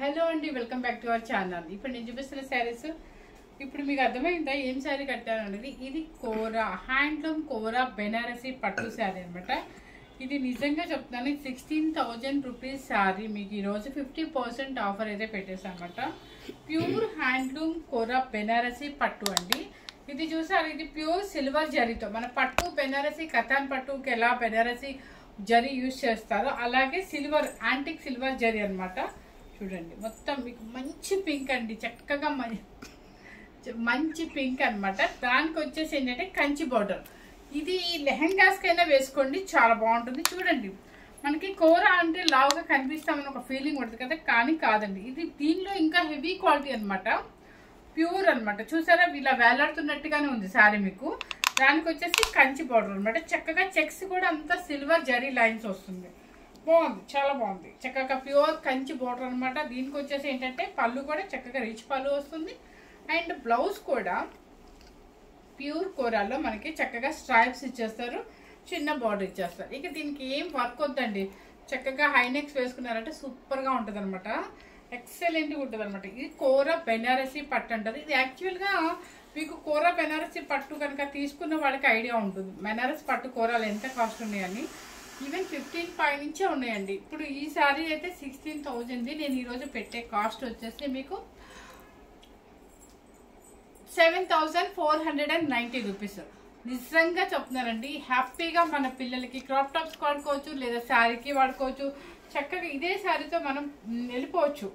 Hello అండి, welcome back to our channel. ఇప్పుడు నేను చూపిస్తున్న శారీస్ ఇప్పుడు మీకు అర్థమైందా ఏం శారీ కట్టాను అనేది. ఇది కోరా హ్యాండ్లూమ్ కోరా బెనారసీ పట్టు శారీ అనమాట. ఇది నిజంగా చెప్తున్నాను, 16,000 రూపీస్ శారీ మీకు ఈరోజు 50% ఆఫర్ అయితే పెట్టేసాను అనమాట. ప్యూర్ హ్యాండ్లూమ్ కోరా బెనారసీ పట్టు అండి. ఇది చూసారు, ఇది ప్యూర్ సిల్వర్ జరీతో మన పట్టు బెనారసీ కథాన్ పట్టుకి ఎలా బెనారసీ జరీ యూజ్ చేస్తారో అలాగే సిల్వర్ యాంటిక్ సిల్వర్ జరీ అనమాట. చూడండి మొత్తం మీకు మంచి పింక్ అండి, చక్కగా మంచి పింక్ అనమాట. దానికి వచ్చేసి ఏంటంటే కంచి బార్డర్. ఇది లెహెంగాస్కైనా వేసుకోండి, చాలా బాగుంటుంది. చూడండి మనకి కూర అంటే లావుగా కనిపిస్తామని ఒక ఫీలింగ్ ఉంటుంది కదా, కానీ కాదండి. ఇది దీనిలో ఇంకా హెవీ క్వాలిటీ అనమాట, ప్యూర్ అనమాట. చూసారా ఇలా వేలాడుతున్నట్టుగానే ఉంది శారీ మీకు. దానికి వచ్చేసి కంచి బార్డర్ అనమాట. చక్కగా చెక్స్ కూడా అంతా సిల్వర్ జరీ లైన్స్ వస్తుంది, బాగుంది, చాలా బాగుంది. చక్కగా ప్యూర్ కంచి బోర్డర్ అనమాట. దీనికి వచ్చేసి ఏంటంటే పళ్ళు కూడా చక్కగా రిచ్ పళ్ళు వస్తుంది. అండ్ బ్లౌజ్ కూడా ప్యూర్ కోరాల్లో మనకి చక్కగా స్ట్రైప్స్ ఇచ్చేస్తారు, చిన్న బార్డర్ ఇచ్చేస్తారు. ఇక దీనికి ఏం వర్క్ వద్దండి, చక్కగా హైనెక్స్ వేసుకున్నారంటే సూపర్గా ఉంటుంది అనమాట, ఎక్సలెంట్గా ఉంటుంది అనమాట. ఇది కోరా బెనారసీ పట్టు అంటారు. ఇది యాక్చువల్గా మీకు కోరా బెనారసీ పట్టు కనుక తీసుకున్న వాళ్ళకి ఐడియా ఉంటుంది బెనారస్ పట్టు కూరలు ఎంత కాస్ట్ ఉన్నాయని. ఈవెన్ 15,500 నుంచే ఉన్నాయండి. ఇప్పుడు ఈ శారీ అయితే 16,000. నేను ఈరోజు పెట్టే కాస్ట్ వచ్చేసి మీకు 7,490 రూపీస్. నిజంగా చెప్తున్నానండి, హ్యాపీగా మన పిల్లలకి క్రాప్ టాప్స్ వాడుకోవచ్చు, లేదా శారీకి వాడుకోవచ్చు. చక్కగా ఇదే శారీతో మనం వెళ్ళిపోవచ్చు,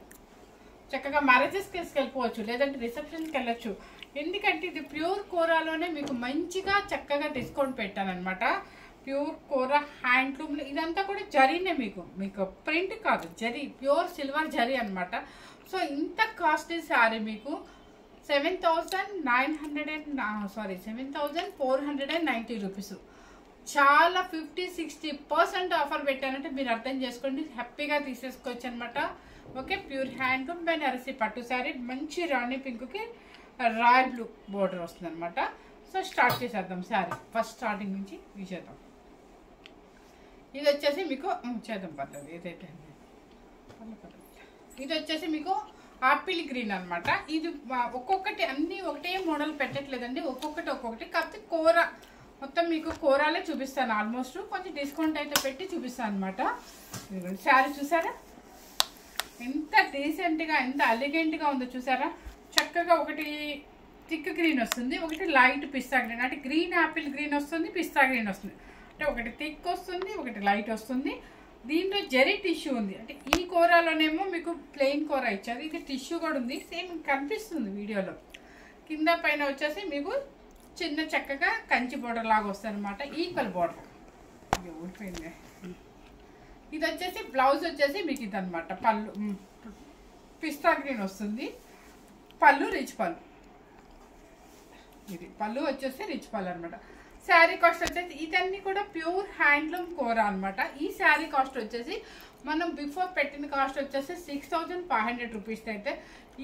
చక్కగా మ్యారేజెస్కి వెళ్ళిపోవచ్చు, లేదంటే రిసెప్షన్కి వెళ్ళొచ్చు. ఎందుకంటే ఇది ప్యూర్ కోరాలోనే మీకు మంచిగా చక్కగా డిస్కౌంట్ పెట్టానమాట. ప్యూర్ కోరా హ్యాండ్లూమ్, ఇదంతా కూడా జరీనే, మీకు ప్రింట్ కాదు, జరీ, ప్యూర్ సిల్వర్ జరీ అనమాట. సో ఇంత కాస్ట్లీ శారీ మీకు 7,490 రూపీస్. చాలా 50-60% ఆఫర్ పెట్టానంటే మీరు అర్థం చేసుకోండి, హ్యాపీగా తీసేసుకోవచ్చు అనమాట. ఓకే, ప్యూర్ హ్యాండ్లూమ్ బెనారసీ పట్టు శారీ, మంచి రాణి పింక్కి రాయల్ బ్లూ బోర్డర్ వస్తుంది అనమాట. సో స్టార్ట్ చేసేద్దాం శారీ, ఫస్ట్ స్టార్టింగ్ నుంచి చేద్దాం. ఇది వచ్చేసి మీకు చేద్దాం పర్లేదు, ఏదైతే ఇది వచ్చేసి మీకు ఆపిల్ గ్రీన్ అనమాట. ఇది ఒక్కొక్కటి అన్ని ఒకటే మోడల్ పెట్టట్లేదండి, ఒక్కొక్కటి కాకపోతే కూర మొత్తం మీకు కూరలే చూపిస్తాను. ఆల్మోస్ట్ కొంచెం డిస్కౌంట్ అయితే పెట్టి చూపిస్తాను అనమాట. శారీ చూసారా ఎంత డీసెంట్గా, ఎంత ఎలిగెంట్గా ఉందో చూసారా. చక్కగా ఒకటి థిక్ గ్రీన్ వస్తుంది, ఒకటి లైట్ పిస్తా గ్రీన్, అంటే గ్రీన్ యాపిల్ గ్రీన్ వస్తుంది, పిస్తా గ్రీన్ వస్తుంది. అంటే ఒకటి థిక్ వస్తుంది, ఒకటి లైట్ వస్తుంది. దీంట్లో జరీ టిష్యూ ఉంది, అంటే ఈ కూరలోనేమో మీకు ప్లెయిన్ కూర ఇచ్చారు, ఇది టిష్యూ కూడా ఉంది, సేమ్ కనిపిస్తుంది వీడియోలో. కింద పైన వచ్చేసి మీకు చిన్న చక్కగా కంచి బోర్డర్ లాగా వస్తుంది అనమాట, ఈక్వల్ బోర్డర్. ఇది ఊడిపోయింది. ఇది వచ్చేసి బ్లౌజ్ వచ్చేసి మీకు ఇది అనమాట, పళ్ళు పిస్తా గ్రీన్ వస్తుంది, పళ్ళు రిచ్ పళ్ళు. ఇది పళ్ళు వచ్చేసి రిచ్ పళ్ళు అనమాట. శారీ కాస్ట్ వచ్చేసి ఇదన్నీ కూడా ప్యూర్ హ్యాండ్లూమ్ కోరా అనమాట. ఈ శారీ కాస్ట్ వచ్చేసి మనం బిఫోర్ పెట్టిన కాస్ట్ వచ్చేసి 6,500 రూపీస్ అయితే,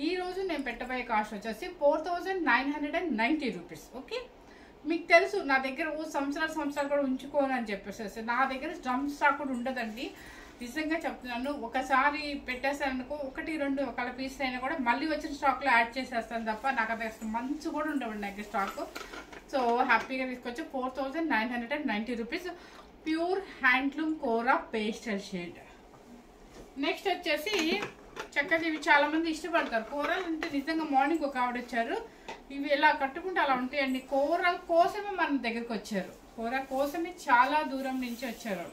ఈరోజు నేను పెట్టబోయే కాస్ట్ వచ్చేసి 4,990 రూపీస్. ఓకే, మీకు తెలుసు నా దగ్గర సంవత్సరాలు కూడా ఉంచుకోను అని చెప్పేసి, నా దగ్గర డ్రమ్ స్టాక్ కూడా ఉండదండి. నిజంగా చెప్తున్నాను, ఒకసారి పెట్టేసానుకో 1-2 ఒకళ్ళ పీస్ అయినా కూడా మళ్ళీ వచ్చిన స్టాక్లో యాడ్ చేసేస్తాను తప్ప నాకు అది అసలు మంచి కూడా ఉండవండి నాకు స్టాక్. సో హ్యాపీగా తీసుకొచ్చి 4,990 రూపీస్, ప్యూర్ హ్యాండ్లూమ్ కోరా పేస్టల్ షేడ్. నెక్స్ట్ వచ్చేసి చక్కగా ఇవి చాలామంది ఇష్టపడతారు కూరలు అంటే. నిజంగా మార్నింగ్ ఒక ఆవిడ వచ్చారు, ఇవి ఎలా కట్టుకుంటే అలా ఉంటాయండి. కూర కోసమే మన దగ్గరికి వచ్చారు, కూర కోసమే చాలా దూరం నుంచి వచ్చారు.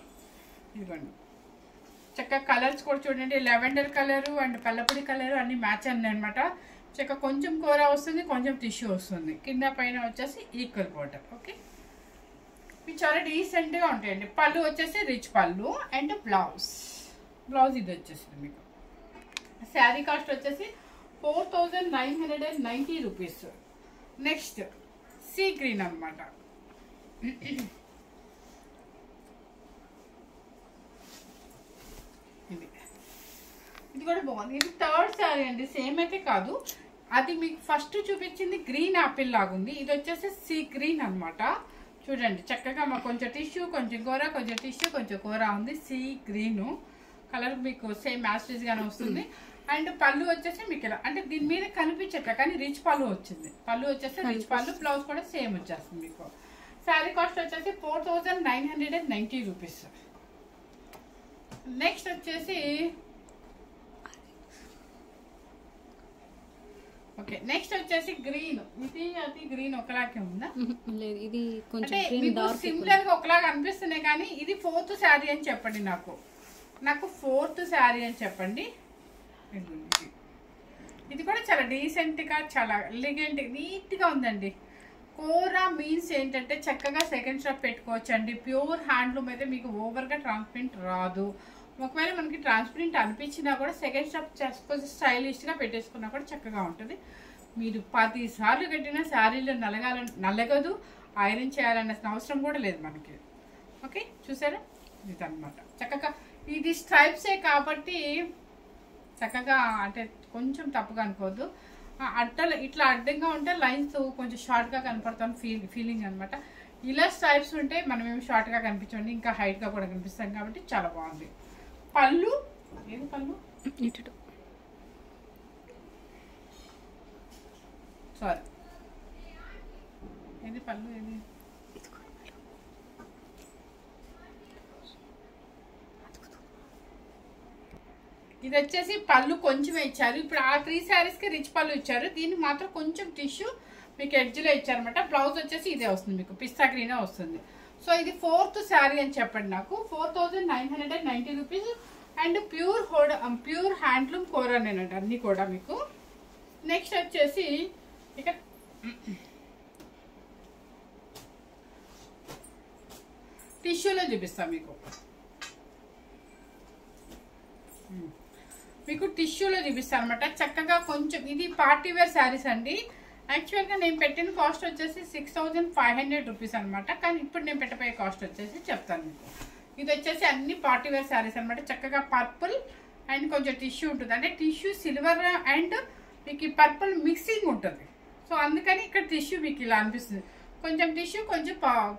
ఇదిగోండి చక్కగా కలర్స్ కూడా చూడండి, లెవెండర్ కలరు అండ్ పల్లపొడి కలరు అన్ని మ్యాచ్ అన్నాయి అనమాట. చక్కగా కొంచెం కూర వస్తుంది, కొంచెం టిష్యూ వస్తుంది, కింద పైన వచ్చేసి ఈక్వల్ బోర్డర్. ఓకే, ఇవి చాలా డీసెంట్గా ఉంటాయండి. పళ్ళు వచ్చేసి రిచ్ పళ్ళు అండ్ బ్లౌజ్ ఇది వచ్చేసింది మీకు. శారీ కాస్ట్ వచ్చేసి 4,990 రూపీస్. నెక్స్ట్ సీ గ్రీన్ అనమాట. ఇది కూడా బాగుంది. ఇది థర్డ్ శారీ అండి, సేమ్ అయితే కాదు. అది మీకు ఫస్ట్ చూపించింది గ్రీన్ యాపిల్ లాగుంది, ఇది వచ్చేసి సీ గ్రీన్ అనమాట. చూడండి చక్కగా మాకు కొంచెం టిష్యూ, కొంచెం కూర, కొంచెం టిష్యూ, కొంచెం కూర ఉంది. సీ గ్రీను కలర్ మీకు సేమ్ మ్యాస్టేజ్ గానే వస్తుంది. అండ్ పళ్ళు వచ్చేసి మీకు ఇలా అంటే దీని మీద కనిపించట్లే కానీ రిచ్ పళ్ళు వచ్చింది. పళ్ళు వచ్చేసి రిచ్ పళ్ళు, బ్లౌజ్ కూడా సేమ్ వచ్చేస్తుంది మీకు. శారీ కాస్ట్ వచ్చేసి 4990 రూపీస్. నెక్స్ట్ వచ్చేసి ఓకే, నెక్స్ట్ వచ్చేసి గ్రీన్. ఇది అది గ్రీన్ ఒకలాగే ఉందా? లేదు, ఇది కొంచెం సిమిలర్ గా ఒకలాగా అనిపిస్తున్నాయి కానీ ఇది 4th శారీ అని చెప్పండి. నాకు 4th శారీ అని చెప్పండి. ఇది కూడా చాలా డీసెంట్ గా, చాలా ఎలిగెంట్, నీట్ గా ఉందండి. కోరా మీన్స్ ఏంటంటే చక్కగా సెకండ్ స్టాప్ పెట్టుకోవచ్చు అండి. ప్యూర్ హ్యాండ్లూమ్ అయితే మీకు ఓవర్ గా ట్రాన్స్పరెంట్ రాదు. ఒకవేళ మనకి ట్రాన్స్పరెంట్ అనిపించినా కూడా సెకండ్ స్టాప్ కొంచెం స్టైలిష్ గా పెట్టేసుకున్నా కూడా చక్కగా ఉంటుంది. మీరు 10 సార్లు కట్టిన శారీలో నలగదు, ఐరన్ చేయాలన్న అవసరం కూడా లేదు మనకి. ఓకే, చూసారా? ఇది అనమాట. చక్కగా ఇది స్ట్రైప్సే కాబట్టి చక్కగా అంటే కొంచెం తప్పుగా అనుకోవద్దు. అడ్డలు ఇట్లా అడ్డంగా ఉంటే లైన్స్ కొంచెం షార్ట్గా కనపడతాం ఫీలింగ్ అనమాట. ఇలా స్ట్రైప్స్ ఉంటే మనం ఏమి షార్ట్గా కనిపించండి, ఇంకా హైట్గా కూడా కనిపిస్తాం కాబట్టి చాలా బాగుంది. పళ్ళు ఏది? పళ్ళు సారీ, ఏది పళ్ళు? ఏది? ఇది వచ్చేసి పళ్ళు కొంచెమే ఇచ్చారు. ఇప్పుడు ఆ 3 శారీస్కి రిచ్ పళ్ళు ఇచ్చారు. దీన్ని మాత్రం కొంచెం టిష్యూ మీకు ఎడ్జ్లో ఇచ్చారనమాట. బ్లౌజ్ వచ్చేసి ఇదే వస్తుంది, మీకు పిస్తా గ్రీనే వస్తుంది. సో ఇది 4th శారీ అని చెప్పండి. నాకు 4990 రూపీస్. అండ్ ప్యూర్ హ్యాండ్లూమ్ కోరానేనండి అన్నీ కూడా మీకు. నెక్స్ట్ వచ్చేసి ఇక టిష్యూలో చూపిస్తాను మీకు టిష్యూలో చూపిస్తాను అనమాట. చక్కగా కొంచెం ఇది పార్టీ వేర్ శారీస్ అండి. యాక్చువల్గా నేను పెట్టిన కాస్ట్ వచ్చేసి 6500 రూపీస్ అనమాట. కానీ ఇప్పుడు నేను పెట్టబోయే కాస్ట్ వచ్చేసి చెప్తాను మీకు. ఇది వచ్చేసి అన్ని పార్టీ వేర్ శారీస్ అనమాట. చక్కగా పర్పుల్ అండ్ కొంచెం టిష్యూ ఉంటుంది. అంటే టిష్యూ సిల్వర్ అండ్ మీకు ఈ పర్పుల్ మిక్సింగ్ ఉంటుంది. సో అందుకని ఇక్కడ టిష్యూ మీకు ఇలా అనిపిస్తుంది. కొంచెం టిష్యూ, కొంచెం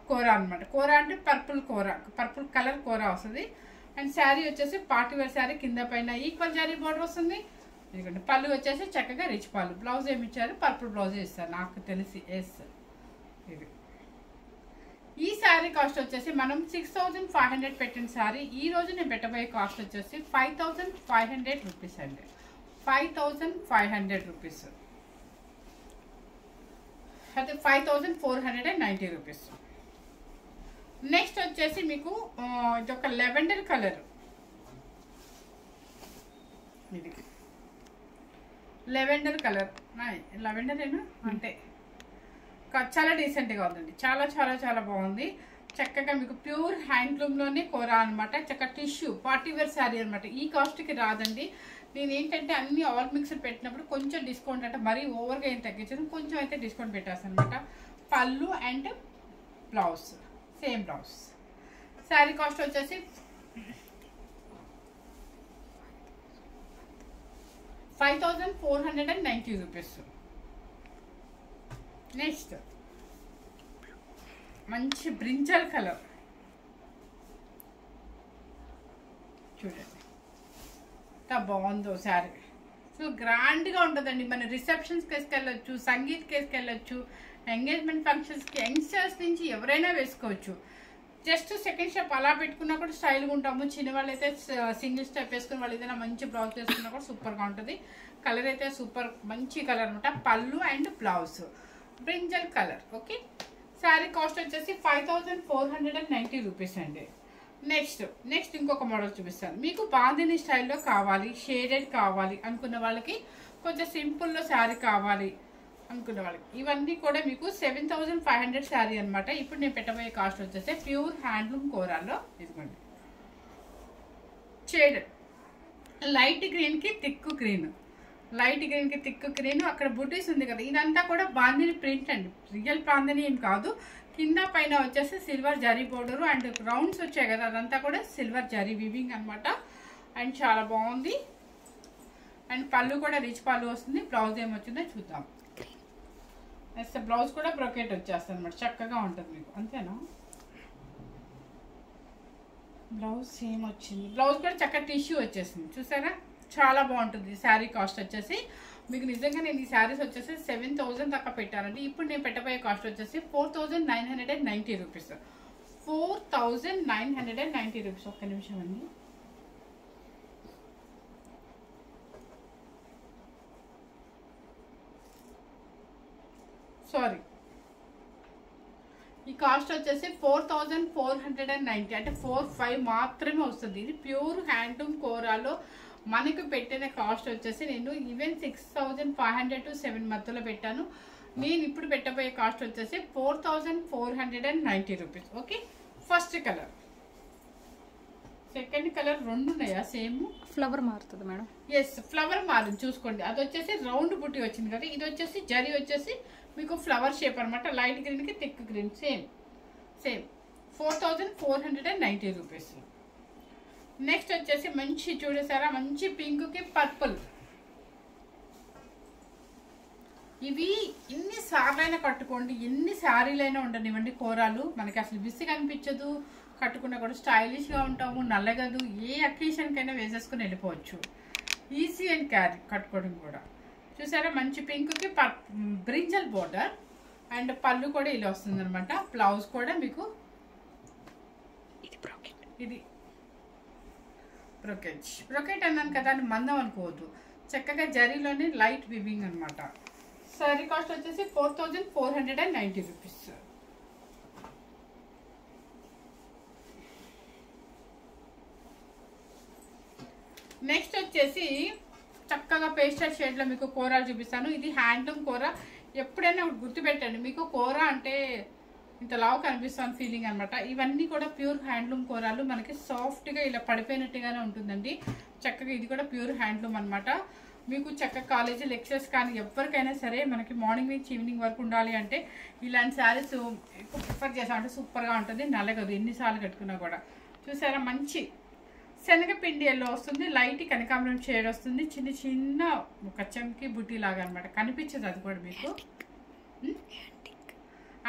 కూర అనమాట. కూర అంటే పర్పుల్ కలర్ కూర వస్తుంది. అండ్ శారీ వచ్చేసి పార్టీ వేర్ శారీ, కింద పైన ఈక్వల్ జారీ బోర్డర్ వస్తుంది. ఎందుకంటే పళ్ళు వచ్చేసి చక్కగా రిచ్ పళ్ళు. బ్లౌజ్ ఏమి ఇచ్చారు? పర్పుల్ బ్లౌజ్ ఇస్తారు నాకు తెలిసి. ఎస్, ఇది ఈ శారీ కాస్ట్ వచ్చేసి మనం 6500 పెట్టిన శారీ ఈ రోజు నేను పెట్టబోయే కాస్ట్ వచ్చేసి 5500 రూపీస్ అండి. 5500 రూపీస్, అయితే 5490 రూపీస్. నెక్స్ట్ వచ్చేసి మీకు ఇది ఒక లెవెండర్ కలర్. ఇది లెవెండర్ కలర్, లెవెండర్ ఏనా అంటే చాలా డీసెంట్గా ఉందండి. చాలా చాలా చాలా బాగుంది. చక్కగా మీకు ప్యూర్ హ్యాండ్లూమ్లోనే కూర అనమాట. చక్కగా టిష్యూ పార్టీ వేర్ శారీ అనమాట. ఈ కాస్ట్కి రాదండి. నేను ఏంటంటే అన్ని ఆల్ మిక్స్డ్ పెట్టినప్పుడు కొంచెం డిస్కౌంట్ అంటే మరీ ఓవర్గా ఏం తగ్గించాను, కొంచెం అయితే డిస్కౌంట్ పెట్టేస్తాను అనమాట. పళ్ళు and blouse same blouse. Sari cost వచ్చేసి 5490 రూపీస్. నెక్స్ట్ మంచి బ్రింజల్ కలర్ చూడండి, ఎంత బాగుందో శారీ. సో గ్రాండ్గా ఉంటుందండి. మన రిసెప్షన్స్కి వేసుకెళ్ళొచ్చు, సంగీత్కి వేసుకెళ్ళొచ్చు, ఎంగేజ్మెంట్ ఫంక్షన్స్కి, యంగ్స్టర్స్ నుంచి ఎవరైనా వేసుకోవచ్చు. జస్ట్ సెకండ్ స్టెప్ అలా పెట్టుకున్నా కూడా స్టైల్గా ఉంటాము. చిన్న వాళ్ళు అయితే సింగిల్ స్టెప్ వేసుకుని వాళ్ళు ఏదైనా మంచి బ్లౌజ్ వేసుకున్నా కూడా సూపర్గా ఉంటుంది. కలర్ అయితే సూపర్ మంచి కలర్ అనమాట. పళ్ళు and blouse brinjal colour. Okay, sari cost వచ్చేసి 5490 రూపీస్ అండి. నెక్స్ట్ ఇంకొక మోడల్ చూపిస్తాను మీకు. బాందిని స్టైల్లో కావాలి, షేడెడ్ కావాలి అనుకున్న వాళ్ళకి, కొంచెం సింపుల్లో శారీ కావాలి అనుకున్న వాళ్ళకి, ఇవన్నీ కూడా మీకు 7500 శారీ అనమాట. ఇప్పుడు నేను పెట్టబోయే కాస్ట్ వచ్చేసి ప్యూర్ హ్యాండ్లూమ్ కోరాల్లో. ఇదిగోండి షేడెడ్ లైట్ గ్రీన్కి థిక్ గ్రీన్, లైట్ గ్రీన్కి థిక్ గ్రీన్. అక్కడ బుటీస్ ఉంది కదా, ఇదంతా కూడా బాందిని ప్రింట్ అండి. రియల్ బాందిని ఏం కాదు. కింద పైన వచ్చేసి silver zari border and rounds వచ్చాయి కదా, అదంతా కూడా సిల్వర్ జరీ వివింగ్ అనమాట. అండ్ చాలా బాగుంది. అండ్ పళ్ళు కూడా రిచ్ పళ్ళు వస్తుంది. బ్లౌజ్ ఏమొచ్చిందో చూద్దాం. నెక్స్ట్ బ్లౌజ్ కూడా బ్రొకెట్ వచ్చేస్తుంది అనమాట. చక్కగా ఉంటుంది మీకు. అంతేనా? బ్లౌజ్ సేమ్ వచ్చింది. బ్లౌజ్ కూడా చక్కగా టిష్యూ వచ్చేసింది. చూసారా? చాలా బాగుంటుంది శారీ కాస్ట్ వచ్చేసి. మీకు నిజంగా నేను ఈ శారీస్ వచ్చేసి 7,000 దాకా పెట్టానండి. ఇప్పుడు నేను పెట్టబోయే కాస్ట్ వచ్చేసి 4,990 రూపీస్. 4,990 రూపీస్. ఒక్క నిమిషం అండి. సారీ, ఈ కాస్ట్ వచ్చేసి 4,490 అంటే 4,500 మాత్రమే వస్తుంది. ఇది ప్యూర్ హ్యాండ్లూమ్ కోరాలో మనకు పెట్టిన కాస్ట్ వచ్చేసి నేను ఈవెన్ 6,500 to 7 మధ్యలో పెట్టాను. నేను ఇప్పుడు పెట్టబోయే కాస్ట్ వచ్చేసి 4,490 rupees. Okay, first colour. Second colour రెండు ఉన్నాయా సేమ్? ఫ్లవర్ మారుతుంది మేడం. ఎస్, ఫ్లవర్ మారింది చూసుకోండి. అది వచ్చేసి రౌండ్ బుట్టి వచ్చింది కదా, ఇది వచ్చేసి జరీ వచ్చేసి మీకు ఫ్లవర్ షేప్ అనమాట. లైట్ గ్రీన్కి thick green same 4,490 rupees. Next వచ్చేసి మంచి చూడేసారా, మంచి పింక్కి పర్పుల్. ఇవి ఎన్ని సార్లైనా కట్టుకోండి, ఎన్ని శారీలైనా ఉండనివ్వండి, కోరాలు మనకి అసలు విసిగా అనిపించదు. కట్టుకున్నా కూడా స్టైలిష్గా ఉంటాము, నల్లగదు. ఏ అకేషన్కైనా వేసేసుకుని వెళ్ళిపోవచ్చు. ఈజీ అండ్ క్యారీ కట్టుకోవడం కూడా. చూసారా, మంచి పింక్కి బ్రింజల్ బోర్డర్ అండ్ పళ్ళు కూడా ఇలా వస్తుంది అనమాట. బ్లౌజ్ కూడా మీకు ఇది బ్రోకెట్ అన్నాను కదా అని మందం అనుకోవద్దు. చక్కగా జరీలోనే లైట్ వివింగ్ అనమాట. సారీ కాస్ట్ వచ్చేసి 4,490 రూపీస్. నెక్స్ట్ వచ్చేసి చక్కగా పేస్టల్ షేడ్లో మీకు కోరాలు చూపిస్తాను. ఇది హ్యాండ్లూమ్ కూర. ఎప్పుడైనా గుర్తుపెట్టండి, మీకు కూర అంటే ఇంత లావు కనిపిస్తాను ఫీలింగ్ అనమాట. ఇవన్నీ కూడా ప్యూర్ హ్యాండ్లూమ్ కూరలు. మనకి సాఫ్ట్గా ఇలా పడిపోయినట్టుగానే ఉంటుందండి. చక్కగా ఇది కూడా ప్యూర్ హ్యాండ్లూమ్ అనమాట. మీకు చక్కగా కాలేజీ లెక్చర్స్ కానీ ఎవరికైనా సరే మనకి మార్నింగ్ నుంచి ఈవినింగ్ వరకు ఉండాలి అంటే ఇలాంటి శారీస్ ఎక్కువ ప్రిఫర్ చేస్తాం. అంటే సూపర్గా ఉంటుంది, నల్లగదు ఎన్నిసార్లు కట్టుకున్నా కూడా. చూసారా, మంచి శనగపిండి ఎల్లో వస్తుంది, లైట్ కనకాంబరం షేడ్ వస్తుంది, చిన్న చిన్న ఒక చంకి బుట్టి లాగా అనమాట. కనిపించదు అది కూడా మీకు.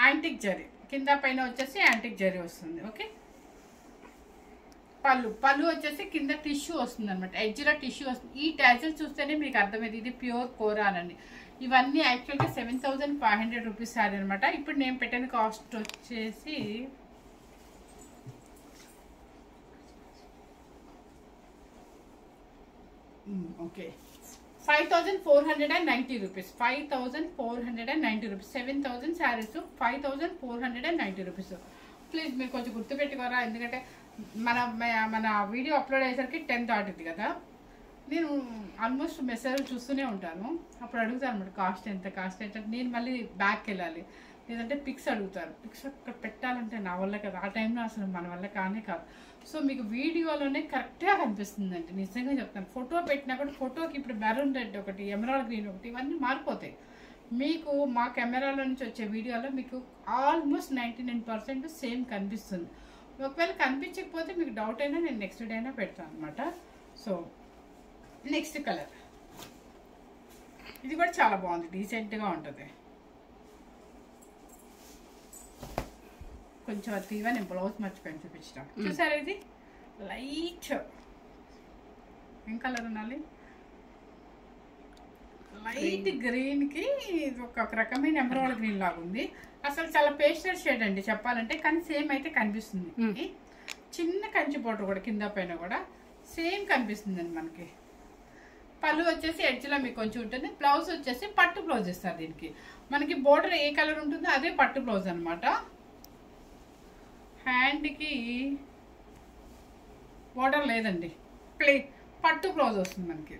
యాంటిక్ జరీ కింద పైన వచ్చేసి యాంటిక్ జరీ వస్తుంది. ఓకే, పళ్ళు వచ్చేసి కింద టిష్యూ వస్తుంది అనమాట. ఎడ్జ్లో టిష్యూ వస్తుంది. ఈ ట్యాజల్ చూస్తేనే మీకు అర్థమైంది ఇది ప్యూర్ కోరానండి. ఇవన్నీ యాక్చువల్గా 7,500 రూపీస్ శారీ అనమాట. ఇప్పుడు నేను పెట్టిన కాస్ట్ వచ్చేసి okay 5,490 rupees. 5,490 rupees. 7,000 saris 5,490 rupees. Please మీరు కొంచెం గుర్తుపెట్టుకోరా, ఎందుకంటే మన వీడియో అప్లోడ్ అయ్యేసరికి 10 దాటుద్ది కదా. నేను ఆల్మోస్ట్ మెసేజ్ చూస్తూనే ఉంటాను. అప్పుడు అడుగుతాను అనమాట కాస్ట్ ఎంత. నేను మళ్ళీ బ్యాక్కి వెళ్ళాలి, లేదంటే పిక్స్ అడుగుతారు. పిక్స్ అక్కడ పెట్టాలంటే నా వల్ల కదా, ఆ టైంలో అసలు మన వల్ల కానే కాదు. సో మీకు వీడియోలోనే కరెక్ట్గా కనిపిస్తుందండి, నిజంగా చెప్తాను. ఫోటో పెట్టినా కూడా ఫోటోకి ఇప్పుడు మెరూన్ రెడ్ ఒకటి, ఎమరాల్డ్ గ్రీన్ ఒకటి, ఇవన్నీ మారిపోతాయి. మీకు మా కెమెరాలో నుంచి వచ్చే వీడియోలో మీకు ఆల్మోస్ట్ 99% సేమ్ కనిపిస్తుంది. ఒకవేళ కనిపించకపోతే మీకు డౌట్ అయినా నేను నెక్స్ట్ డే అయినా పెడతాను అనమాట. సో నెక్స్ట్ కలర్, ఇది కూడా చాలా బాగుంది, డీసెంట్గా ఉంటుంది. కొంచెం అది తీవా, నేను బ్లౌజ్ మర్చిపోయాను చూపించడం. చూసారా, ఇది లైట్ ఏం కలర్ ఉండాలి, లైట్ గ్రీన్కి ఒక రకమైన ఎమరాల్డ్ గ్రీన్ లాగా ఉంది. అసలు చాలా పేస్టల్ షేడ్ అండి చెప్పాలంటే, కానీ సేమ్ అయితే కనిపిస్తుంది. చిన్న కంచి బోర్డర్ కూడా కింద పైన కూడా సేమ్ కనిపిస్తుందండి మనకి. పళ్ళు వచ్చేసి ఎడ్జ్లో మీకు కొంచెం ఉంటుంది. బ్లౌజ్ వచ్చేసి పట్టు బ్లౌజ్ ఇస్తారు దీనికి. మనకి బోర్డర్ ఏ కలర్ ఉంటుందో అదే పట్టు బ్లౌజ్ అనమాట. హ్యాండ్కి బోర్డర్ లేదండి, పట్టు బ్లౌజ్ వస్తుంది మనకి.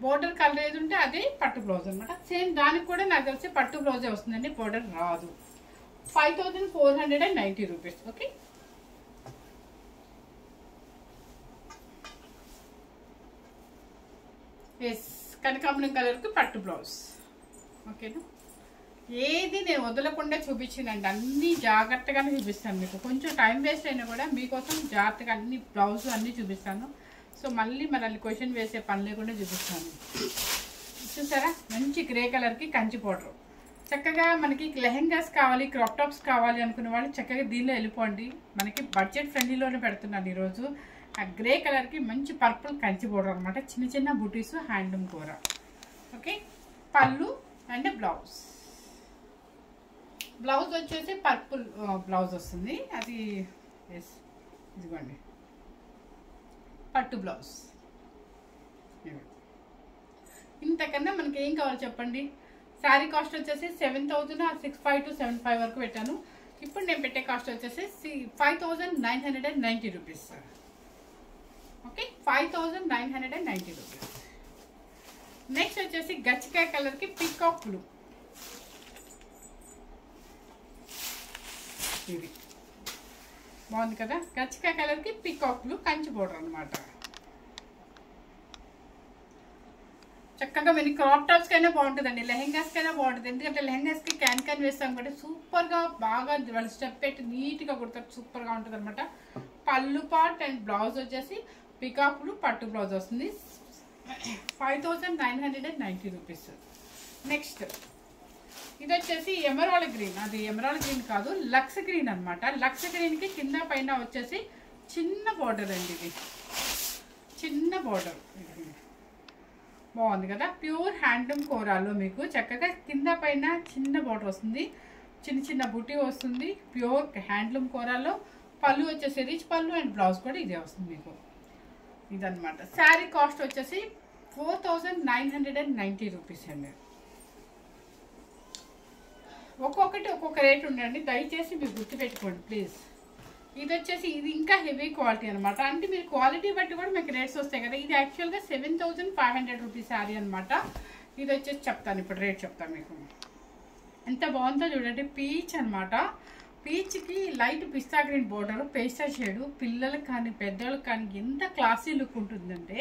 బోర్డర్ కలర్ ఏది ఉంటే అదే పట్టు బ్లౌజ్ అనమాట. సేమ్ దానికి కూడా నాకు తెలిసి పట్టు బ్లౌజే వస్తుందండి, బోర్డర్ రాదు. 5,490 రూపీస్. ఓకే, ఎస్, కనకాంబరం కలర్కి పట్టు బ్లౌజ్. ఓకేనా, ఏది నేను వదలకుండా చూపించానండి, అన్నీ జాగ్రత్తగానే చూపిస్తాను మీకు. కొంచెం టైం వేస్ట్ అయినా కూడా మీకోసం జాగ్రత్తగా అన్ని బ్లౌజ్ అన్నీ చూపిస్తాను. సో మళ్ళీ మనల్ని క్వశ్చన్ వేసే పని లేకుండా చూపిస్తాను. చూసారా, మంచి గ్రే కలర్కి కంచి పౌడర్. చక్కగా మనకి లెహెంగాస్ కావాలి, క్రాప్ టాప్స్ కావాలి అనుకునే వాళ్ళు చక్కగా దీనిలో వెళ్ళిపోండి. మనకి బడ్జెట్ ఫ్రెండ్లీలోనే పెడుతున్నాను ఈరోజు. ఆ గ్రే కలర్కి మంచి పర్పుల్ కంచి బోర్డర్ అనమాట. చిన్న చిన్న బుటీస్ హ్యాండ్లూమ్ కూర. ఓకే, పళ్ళు అండ్ బ్లౌజ్. బ్లౌజ్ వచ్చేసి పర్పుల్ బ్లౌజ్ వస్తుంది. అది ఎస్ ఇదిగోండి పట్టు బ్లౌజ్. ఇంతకన్నా మనకి ఏం కావాలి చెప్పండి. శారీ కాస్ట్ వచ్చేసి 7,065 to 75 వరకు పెట్టాను. ఇప్పుడు నేను పెట్టే కాస్ట్ వచ్చేసి 5,990 రూపీస్. Okay, 5,990 rupees. నెక్స్ట్ వచ్చేసి గచ్చికాయ కలర్కి పీకాక్ బ్లూ. ఇది బాగుంది కదా, గచ్చికాయ కలర్కి పీకాక్ బ్లూ కంచి బోర్డర్ అనమాట. చక్కగా మీరు క్రాప్ టాప్స్ కైనా బాగుంటుందండి, లెహెంగాస్ కైనా బాగుంటుంది. ఎందుకంటే లెహెంగాస్కి క్యాన్ వేస్తాం కాబట్టి సూపర్గా బాగా వాళ్ళు స్టెప్ పెట్టి నీట్గా కుడతారు, సూపర్గా ఉంటుంది అనమాట. పళ్ళు పార్ట్ అండ్ బ్లౌజ్ వచ్చేసి పికాప్లు పట్టు బ్లౌజ్ వస్తుంది. 5,990 రూపీస్. నెక్స్ట్ ఇది వచ్చేసి ఎమరాల్డ్ గ్రీన్. అది ఎమరాల్డ్ గ్రీన్ కాదు, లక్స్ గ్రీన్ అనమాట. లక్స్ గ్రీన్కి కింద పైన వచ్చేసి చిన్న బార్డర్ అండి. ఇది చిన్న బార్డర్ బాగుంది కదా. ప్యూర్ హ్యాండ్లూమ్ కోరాలో మీకు చక్కగా కింద పైన చిన్న బార్డర్ వస్తుంది, చిన్న చిన్న బుటీ వస్తుంది. ప్యూర్ హ్యాండ్లూమ్ కోరాలో పళ్ళు వచ్చేసి రిచ్ పళ్ళు అండ్ బ్లౌజ్ కూడా ఇదే వస్తుంది మీకు. ఇదనమాట. శారీ కాస్ట్ వచ్చేసి 4,990 రూపీస్ అండి. ఒక్కొక్కటి ఒక్కొక్క రేట్ ఉండండి, దయచేసి మీరు గుర్తుపెట్టుకోండి ప్లీజ్. ఇది వచ్చేసి ఇది ఇంకా హెవీ క్వాలిటీ అనమాట. అంటే మీరు క్వాలిటీ బట్టి కూడా మీకు రేట్స్ వస్తాయి కదా. ఇది యాక్చువల్గా 7,500 రూపీస్ శారీ అనమాట. ఇది వచ్చేసి చెప్తాను, ఇప్పుడు రేట్ చెప్తాను మీకు. ఎంత బాగుందో చూడండి, పీచ్ అనమాట. పీచ్కి లైట్ పిస్తా గ్రీన్ బోర్డర్, పేస్టల్ షేడు. పిల్లలకు కానీ పెద్దలకు కానీ ఎంత క్లాసీ లుక్ ఉంటుందంటే,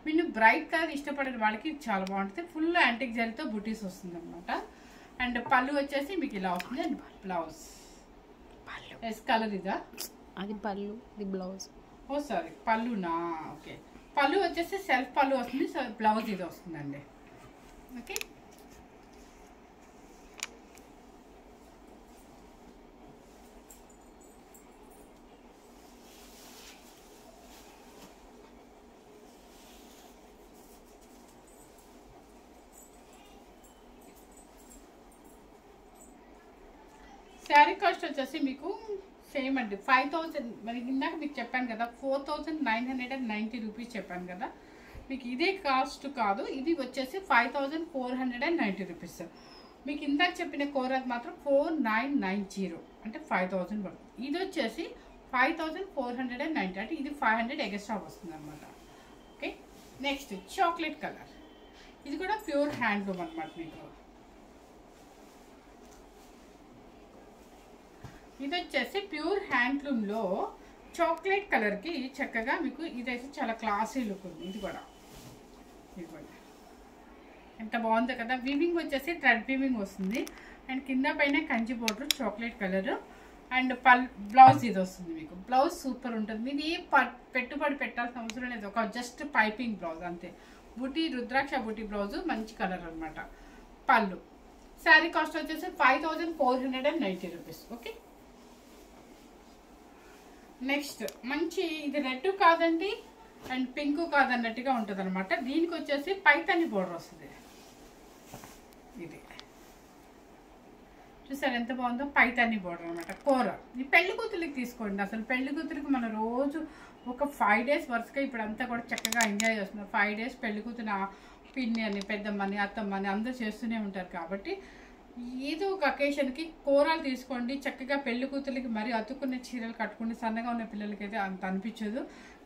మీరు బ్రైట్ కలర్ ఇష్టపడే వాళ్ళకి చాలా బాగుంటుంది. ఫుల్ యాంటిక్ జరీతో బుటీస్ వస్తుంది అనమాట. అండ్ పళ్ళు వచ్చేసి మీకు ఇలా వస్తుంది. అండ్ బ్లౌజ్ ఎస్ కలర్ ఇదా, అది పళ్ళు, ఇది బ్లౌజ్. ఓ సారీ పళ్ళునా, ఓకే. పళ్ళు వచ్చేసి సెల్ఫ్ పళ్ళు వస్తుంది, బ్లౌజ్ ఇది వస్తుందండి. ఓకే, శారీ కాస్ట్ వచ్చేసి మీకు సేమ్ అండి 5,000. మరి ఇందాక మీకు చెప్పాను కదా 4,990 రూపీస్ చెప్పాను కదా, మీకు ఇదే కాస్ట్ కాదు. ఇది వచ్చేసి 5,490 రూపీస్. మీకు ఇందాక చెప్పిన కోరాకి మాత్రం 4,990 అంటే 5,000 పడుతుంది. ఇది వచ్చేసి 5,490 అంటే ఇది 500 ఎక్స్ట్రా వస్తుంది అనమాట. Okay, next chocolate colour. ఇది కూడా ప్యూర్ హ్యాండ్లూమ్ అనమాట మీకు. ఇది వచ్చేసి ప్యూర్ హ్యాండ్లూమ్లో చాక్లెట్ కలర్కి చక్కగా మీకు ఇదైతే చాలా క్లాసీ లుక్ ఉంది. ఇది కూడా ఎంత బాగుందో కదా. వీవింగ్ వచ్చేసి థ్రెడ్ వీవింగ్ వస్తుంది. అండ్ కింద పైన Kanchi border chocolate colour. And blouse ఇది వస్తుంది మీకు. బ్లౌజ్ సూపర్ ఉంటుంది. మీది పెట్టుబడి పెట్టాల్సిన అవసరం లేదు, ఒక జస్ట్ పైపింగ్ బ్లౌజ్ అంతే. బుటీ రుద్రాక్ష బుటీ బ్లౌజ్ మంచి కలర్ అనమాట. పళ్ళు. శారీ కాస్ట్ వచ్చేసి 5,490 రూపీస్. ఓకే, నెక్స్ట్ మంచి ఇది రెడ్ కాదండి అండ్ పింక్ కాదన్నట్టుగా ఉంటుంది అనమాట. దీనికి వచ్చేసి పైతాని బోర్డర్ వస్తుంది. ఇది చూసారు ఎంత బాగుందో, పైతాని బోర్డర్ అనమాట. కూర ఈ పెళ్లి కూతురికి తీసుకోండి. అసలు పెళ్లి కూతురికి మన రోజు ఒక 5 days వరుసగా ఇప్పుడు అంతా కూడా చక్కగా ఎంజాయ్ చేస్తున్నారు. 5 days పెళ్లి కూతురు పిన్ని అని పెద్దమ్మని అత్తమ్మని అందరూ చేస్తూనే ఉంటారు. కాబట్టి ఏదో ఒక అకేషన్కి కూరలు తీసుకోండి. చక్కగా పెళ్లి కూతురికి మరి అతుక్కునే చీరలు కట్టుకుని సన్నగా ఉన్న పిల్లలకి అయితే అంత అనిపించదు.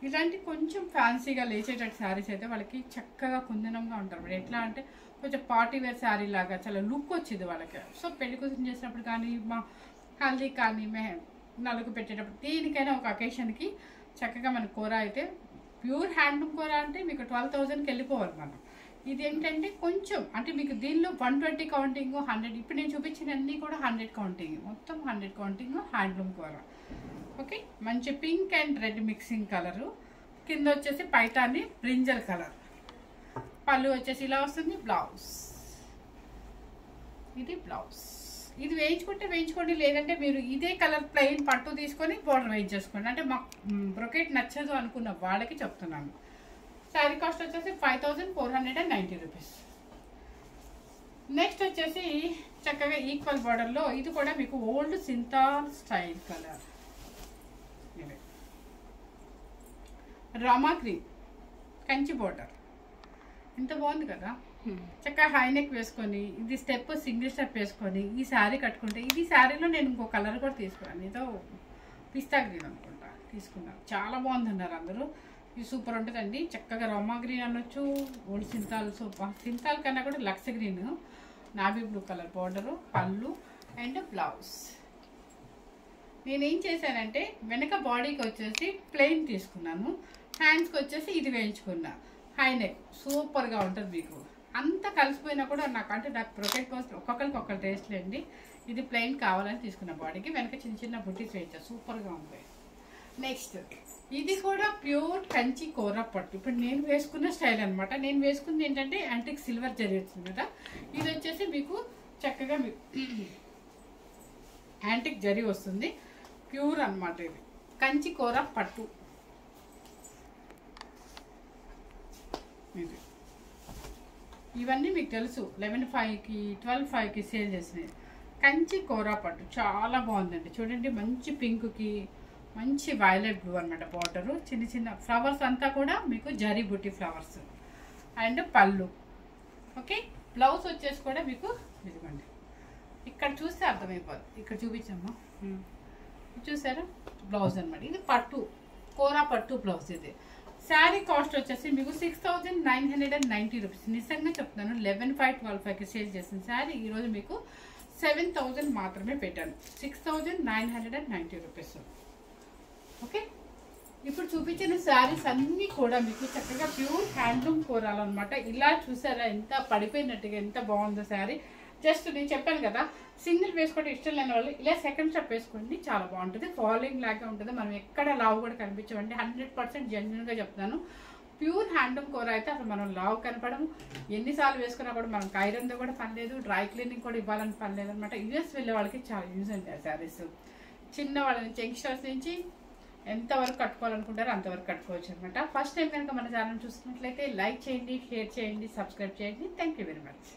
ఇలాంటి కొంచెం ఫ్యాన్సీగా లేచేటట్టు శారీస్ అయితే వాళ్ళకి చక్కగా కుందనంగా ఉంటారు. ఎట్లా అంటే కొంచెం పార్టీ వేర్ శారీ లాగా చాలా లుక్ వచ్చింది వాళ్ళకి. సో పెళ్లి కూతురు చేసినప్పుడు కానీ మా హల్దీ కానీ నలుగు పెట్టేటప్పుడు దేనికైనా ఒక అకేషన్కి చక్కగా మన కూర అయితే ప్యూర్ హ్యాండ్లూమ్ కూర అంటే మీకు 12,000కి వెళ్ళిపోవాలి మనం. ఇది ఏంటంటే కొంచెం అంటే మీకు దీనిలో 120 కౌంటింగ్ 100. ఇప్పుడు నేను చూపించినవన్నీ కూడా 100 కౌంటింగ్, మొత్తం 100 కౌంటింగ్ హ్యాండ్లూమ్ కూర. ఓకే, మంచి pink and red mixing colour. కింద వచ్చేసి పైతాని బ్రింజల్ కలర్. పళ్ళు వచ్చేసి ఇలా వస్తుంది. బ్లౌజ్ ఇది బ్లౌజ్. ఇది వేయించుకుంటే వేయించుకోండి, లేదంటే మీరు ఇదే కలర్ ప్లెయిన్ పట్టు తీసుకొని బోర్డర్ వేయించేసుకోండి. అంటే మాకు బ్రొకెట్ నచ్చదు అనుకున్న వాళ్ళకి చెప్తున్నాను. శారీ కాస్ట్ వచ్చేసి 5490 రూపీస్. నెక్స్ట్ వచ్చేసి చక్కగా ఈక్వల్ బార్డర్లో ఇది కూడా మీకు old Cinthol style colour, Rama green Kanchi border. ఎంత బాగుంది కదా. చక్కగా హై నెక్ వేసుకొని ఇది స్టెప్ సింగిల్ స్టెప్ వేసుకొని ఈ శారీ కట్టుకుంటే, ఇది శారీలో నేను ఇంకో కలర్ కూడా తీసుకున్నాను, ఏదో పిస్తా గ్రీన్ అనుకుంటా తీసుకున్నాను. చాలా బాగుంది అన్నారు అందరూ. ఇది సూపర్ ఉంటుందండి. చక్కగా రామా గ్రీన్ అనొచ్చు, ఓల్డ్ సింతాల్, సూపర్ సింతాల్ కన్నా కూడా లక్స్ green, navy blue colour border, పళ్ళు అండ్ బ్లౌజ్. నేనేం చేశానంటే వెనక బాడీకి వచ్చేసి ప్లెయిన్ తీసుకున్నాను, హ్యాండ్స్కి వచ్చేసి ఇది వేయించుకున్నా. హై నెక్ సూపర్గా ఉంటుంది. మీకు అంతా కలిసిపోయినా కూడా నాకు ప్రొటెక్ట్ కోసం ఒక్కొక్కరికి ఒక్కరు టేస్ట్ లేండి. ఇది ప్లెయిన్ కావాలని తీసుకున్న బాడీకి, వెనక చిన్న చిన్న బుట్టీస్ వేయించా, సూపర్గా ఉంటాయి. నెక్స్ట్ ఇది కూడా ప్యూర్ కంచి కోరా పట్టు. ఇప్పుడు నేను వేసుకున్న స్టైల్ అనమాట. నేను వేసుకుంది ఏంటంటే యాంటిక్ సిల్వర్ జరీ వచ్చింది కదా, ఇది వచ్చేసి మీకు చక్కగా యాంటిక్ జరీ వస్తుంది, ప్యూర్ అనమాట. ఇది కంచి కోరా పట్టు. ఇది ఇవన్నీ మీకు తెలుసు, 11,500కి 12,500కి సేల్ చేసినాయి. కంచి కోరా పట్టు చాలా బాగుందండి. చూడండి, మంచి పింక్కి మంచి వైలెట్ బ్లూ అనమాట బార్డరు, చిన్న చిన్న ఫ్లవర్స్ అంతా కూడా మీకు జరీ బుట్టి ఫ్లవర్స్ అండ్ పళ్ళు. ఓకే, బ్లౌజ్ వచ్చేసి కూడా మీకు ఇదిగోండి, ఇక్కడ చూస్తే అర్థమైపోదు, ఇక్కడ చూపించమ్మా. చూసారా, బ్లౌజ్ అనమాట. ఇది పట్టు కోరా పట్టు బ్లౌజ్. ఇది శారీ కాస్ట్ వచ్చేసి మీకు 6990 రూపీస్. నిజంగా చెప్తున్నాను, 11,500 12,500కి సేల్ చేసిన శారీ ఈరోజు మీకు 7,000 మాత్రమే పెట్టాను, 6990 రూపీస్. ఓకే, ఇప్పుడు చూపించిన శారీస్ అన్నీ కూడా మీకు చక్కగా ప్యూర్ హ్యాండ్లూమ్ కోరాలన్నమాట. ఇలా చూసారా ఎంత పడిపోయినట్టుగా, ఎంత బాగుందో శారీ. జస్ట్ నేను చెప్పాను కదా, సింగిల్ వేసుకోవడం ఇష్టం లేని వాళ్ళు ఇలా సెకండ్ స్టెప్ వేసుకోండి, చాలా బాగుంటుంది. ఫాలోయింగ్ లాగా ఉంటుంది, మనం ఎక్కడ లావు కూడా కనిపించమండి. 100% జెన్యున్గా చెప్తాను. ప్యూర్ హ్యాండ్లూమ్ కూర అయితే అసలు మనం లావు కనపడము. ఎన్నిసార్లు వేసుకున్నా కూడా మనకు ఐరన్తో కూడా పని లేదు, డ్రై క్లీనింగ్ కూడా ఇవ్వాలని పని లేదు అనమాట. యూఎస్ వెళ్ళే వాళ్ళకి చాలా యూజ్ ఉంటాయి శారీస్. చిన్న వాళ్ళ నుంచి యంగ్స్టర్స్ నుంచి ఎంతవరకు కట్టుకోవాలనుకుంటారో అంతవరకు కట్టుకోవచ్చు అనమాట. ఫస్ట్ టైం కనుక మన ఛానల్ చూస్తున్నట్లయితే లైక్ చేయండి, షేర్ చేయండి, సబ్స్క్రైబ్ చేయండి. Thank you very much.